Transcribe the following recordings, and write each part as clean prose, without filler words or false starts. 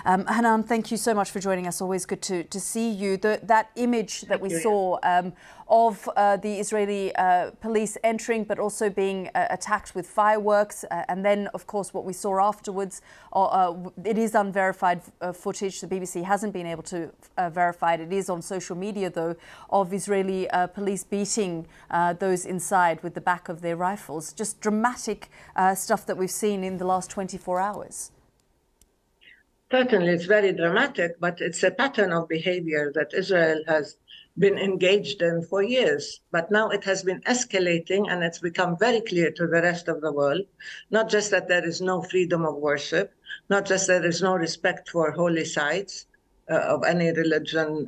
Hanan, thank you so much for joining us. Always good to see you. That image that we saw of the Israeli police entering, but also being attacked with fireworks, and then, of course, what we saw afterwards, it is unverified footage. The BBC hasn't been able to verify it. It is on social media, though, of Israeli police beating those inside with the back of their rifles. Just dramatic stuff that we've seen in the last 24 hours. Certainly, it's very dramatic, but it's a pattern of behavior that Israel has been engaged in for years. But now it has been escalating, and it's become very clear to the rest of the world, not just that there is no freedom of worship, not just that there is no respect for holy sites of any religion,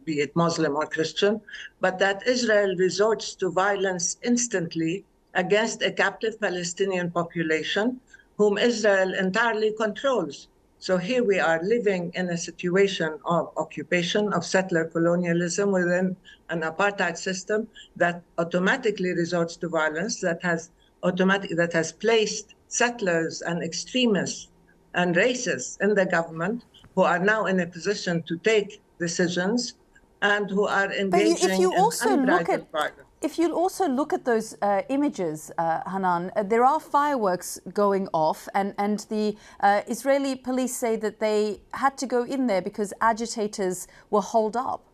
be it Muslim or Christian, but that Israel resorts to violence instantly against a captive Palestinian population whom Israel entirely controls. So here we are living in a situation of occupation, of settler colonialism within an apartheid system that automatically resorts to violence, that has placed settlers and extremists and racists in the government who are now in a position to take decisions and who are engaging in unbridled violence. If you also look at those images, Hanan, there are fireworks going off, and the Israeli police say that they had to go in there because agitators were holed up.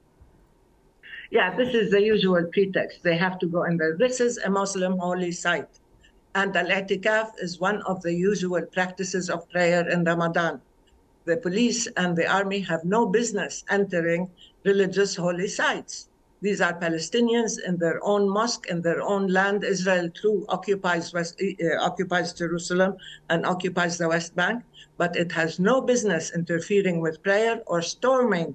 Yeah, this is the usual pretext. They have to go in there. This is a Muslim holy site, and al-i'tikaf is one of the usual practices of prayer in Ramadan. The police and the army have no business entering religious holy sites. These are Palestinians in their own mosque, in their own land. Israel, too, occupies Jerusalem and occupies the West Bank, but it has no business interfering with prayer or storming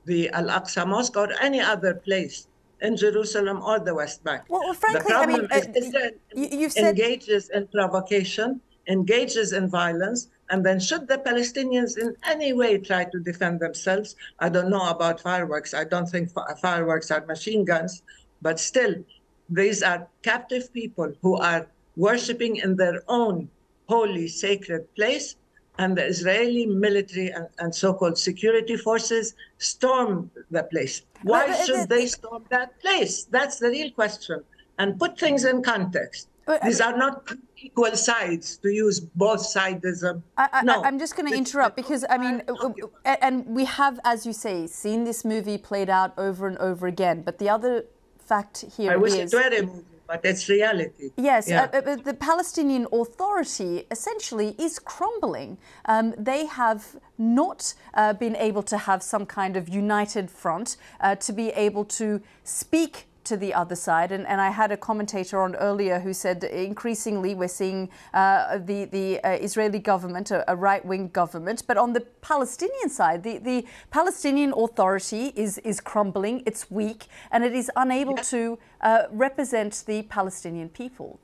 the Al-Aqsa Mosque or any other place in Jerusalem or the West Bank. Well, frankly, the problem is Israel engages in provocation, engages in violence, and then should the Palestinians in any way try to defend themselves, I don't know about fireworks. I don't think fireworks are machine guns, but still, these are captive people who are worshipping in their own holy, sacred place, and the Israeli military and so-called security forces storm the place. Why should they storm that place? That's the real question. And put things in context. These are not equal sides, to use both sidism. I'm just going to interrupt because, I mean, and we have, as you say, seen this movie played out over and over again. But the other fact here is... I wish it were a movie, but it's reality. Yes, yeah. The Palestinian Authority essentially is crumbling. They have not been able to have some kind of united front to be able to speak to the other side, and I had a commentator on earlier who said increasingly we're seeing the Israeli government, a right-wing government, but on the Palestinian side, the Palestinian Authority is crumbling, it's weak, and it is unable to represent the Palestinian people.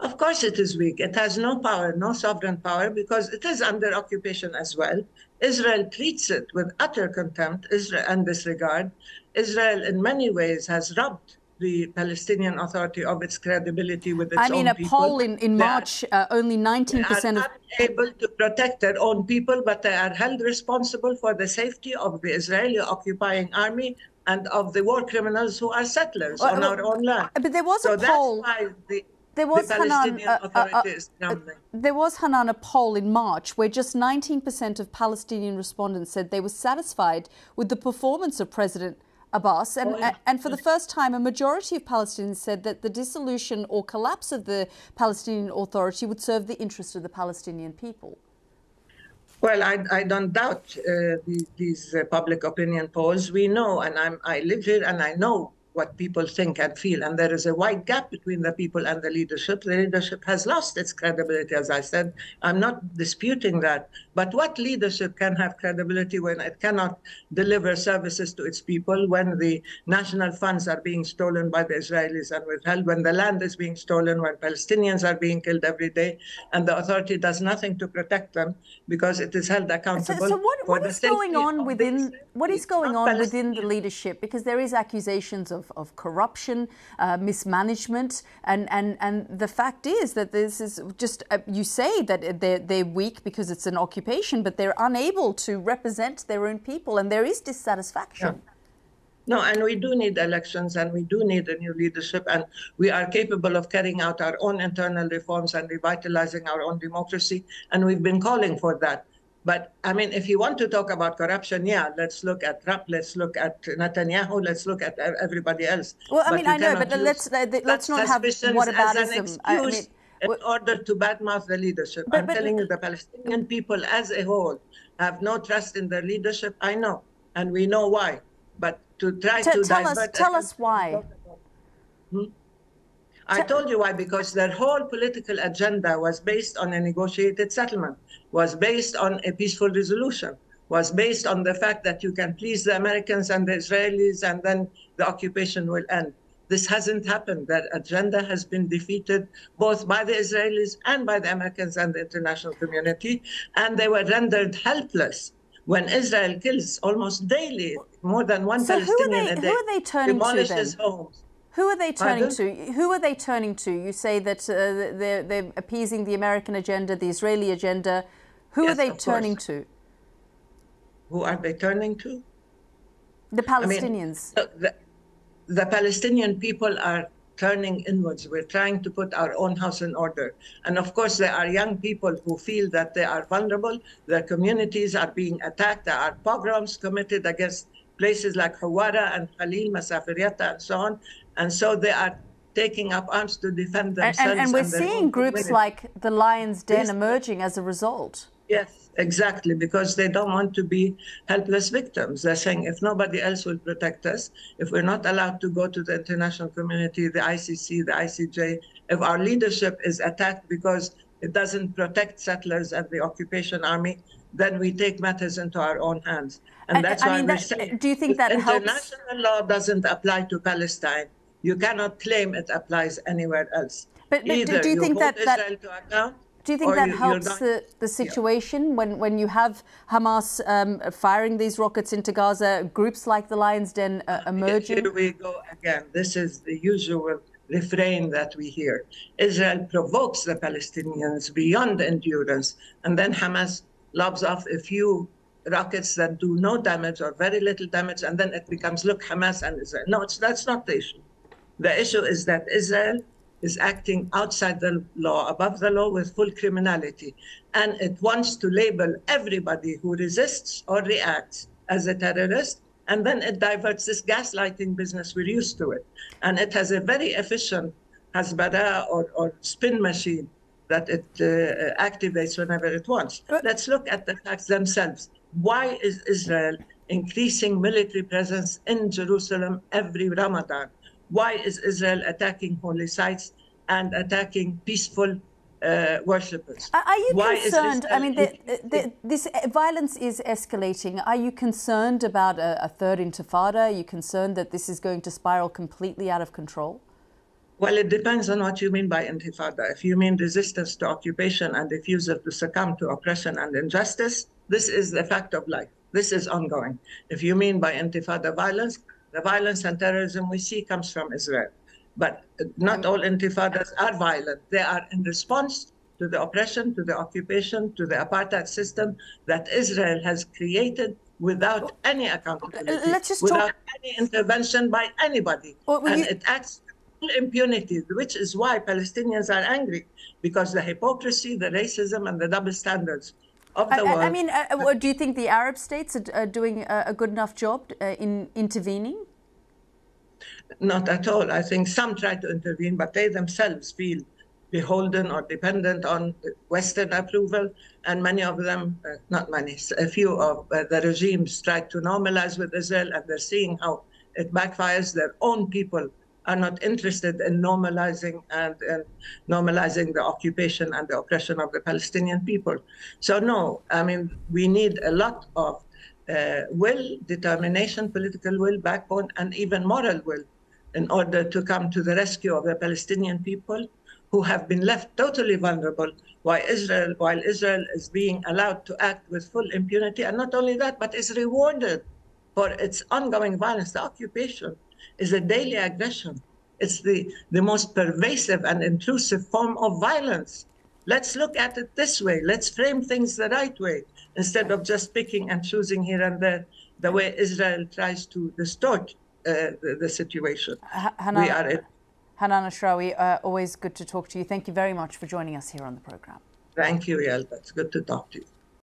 Of course it is weak. It has no power, no sovereign power, because it is under occupation as well. Israel treats it with utter contempt and disregard. Israel, in many ways, has robbed the Palestinian Authority of its credibility with its own people. I mean, a poll in March, only 19%... They are not able to protect their own people, but they are held responsible for the safety of the Israeli occupying army and of the war criminals who are settlers on our own land. But there was a poll... That's why there was, Palestinian Authority is crumbling. There was, Hanan, a poll in March where just 19% of Palestinian respondents said they were satisfied with the performance of President Abbas. And for the first time, a majority of Palestinians said that the dissolution or collapse of the Palestinian Authority would serve the interests of the Palestinian people. Well, I don't doubt these public opinion polls. We know, and I live here and I know what people think and feel, and there is a wide gap between the people and the leadership. The leadership has lost its credibility, as I said. I'm not disputing that. But what leadership can have credibility when it cannot deliver services to its people, when the national funds are being stolen by the Israelis and withheld, when the land is being stolen, when Palestinians are being killed every day, and the authority does nothing to protect them because it is held accountable. So what is going on within the leadership? Because there is accusations of of corruption, mismanagement, and the fact is that this is just, you say that they're weak because it's an occupation, but they're unable to represent their own people, and there is dissatisfaction. Yeah. No, and we do need elections, and we do need a new leadership, and we are capable of carrying out our own internal reforms and revitalizing our own democracy, and we've been calling for that. But I mean, if you want to talk about corruption, yeah, let's look at Trump, let's look at Netanyahu, let's look at everybody else. Well, I mean, I know, but let's not have whataboutism. I mean, in order to badmouth the leadership. I'm telling you, the Palestinian people as a whole have no trust in their leadership. I know, and we know why. But to try to divert... Tell us why. I told you why, because their whole political agenda was based on a negotiated settlement, was based on a peaceful resolution, was based on the fact that you can please the Americans and the Israelis and then the occupation will end. This hasn't happened. That agenda has been defeated both by the Israelis and by the Americans and the international community, and they were rendered helpless. When Israel kills almost daily more than one Palestinian a day, who are they turning demolishes to then? Homes. Who are they turning to? Who are they turning to? You say that they're appeasing the American agenda, the Israeli agenda. Who are they turning to? Who are they turning to? The Palestinians. I mean, the Palestinian people are turning inwards. We're trying to put our own house in order. And of course, there are young people who feel that they are vulnerable. Their communities are being attacked. There are pogroms committed against places like Hawara and Khalil, Masafiriata, and so on. And so they are taking up arms to defend themselves. And we're seeing groups like the Lion's Den emerging as a result. Yes, exactly, because they don't want to be helpless victims. They're saying if nobody else will protect us, if we're not allowed to go to the international community, the ICC, the ICJ, if our leadership is attacked because it doesn't protect settlers and the occupation army, then we take matters into our own hands. And that's why we're saying, do you think that international law doesn't apply to Palestine, you cannot claim it applies anywhere else. But do you think that Israel to account, do you think that helps the situation when you have Hamas firing these rockets into Gaza, groups like the Lion's Den emerging? Here we go again. This is the usual refrain that we hear. Israel provokes the Palestinians beyond endurance, and then Hamas lobs off a few rockets that do no damage or very little damage, and then it becomes, look, Hamas and Israel. No, that's not the issue. The issue is that Israel is acting outside the law, above the law, with full criminality. And it wants to label everybody who resists or reacts as a terrorist, and then it diverts this gaslighting business. We're used to it. And it has a very efficient hasbara or spin machine that it activates whenever it wants. Let's look at the facts themselves. Why is Israel increasing military presence in Jerusalem every Ramadan? Why is Israel attacking holy sites and attacking peaceful worshippers? Are you concerned? I mean, this violence is escalating. Are you concerned about a third intifada? Are you concerned that this is going to spiral completely out of control? Well, it depends on what you mean by intifada. If you mean resistance to occupation and refusal to succumb to oppression and injustice, this is the fact of life. This is ongoing. If you mean by intifada violence, the violence and terrorism we see comes from Israel. But not all intifadas are violent. They are in response to the oppression, to the occupation, to the apartheid system that Israel has created without any accountability, without any intervention by anybody. And it acts with full impunity, which is why Palestinians are angry, because the hypocrisy, the racism, and the double standards of the world. I mean, do you think the Arab states are doing a good enough job in intervening? Not at all. I think some try to intervene, but they themselves feel beholden or dependent on Western approval. And many of them, not many, a few of the regimes try to normalize with Israel, and they're seeing how it backfires. Their own people are not interested in normalizing the occupation and the oppression of the Palestinian people. So no, I mean, we need a lot of will, determination, political will, backbone, and even moral will in order to come to the rescue of the Palestinian people who have been left totally vulnerable while Israel is being allowed to act with full impunity. And not only that, but is rewarded for its ongoing violence, the occupation. is a daily aggression. It's the most pervasive and intrusive form of violence. Let's look at it this way. Let's frame things the right way, instead of just picking and choosing here and there, the way Israel tries to distort the situation. Hanan Ashrawi, always good to talk to you. Thank you very much for joining us here on the program. Thank you, Yelda. It's good to talk to you.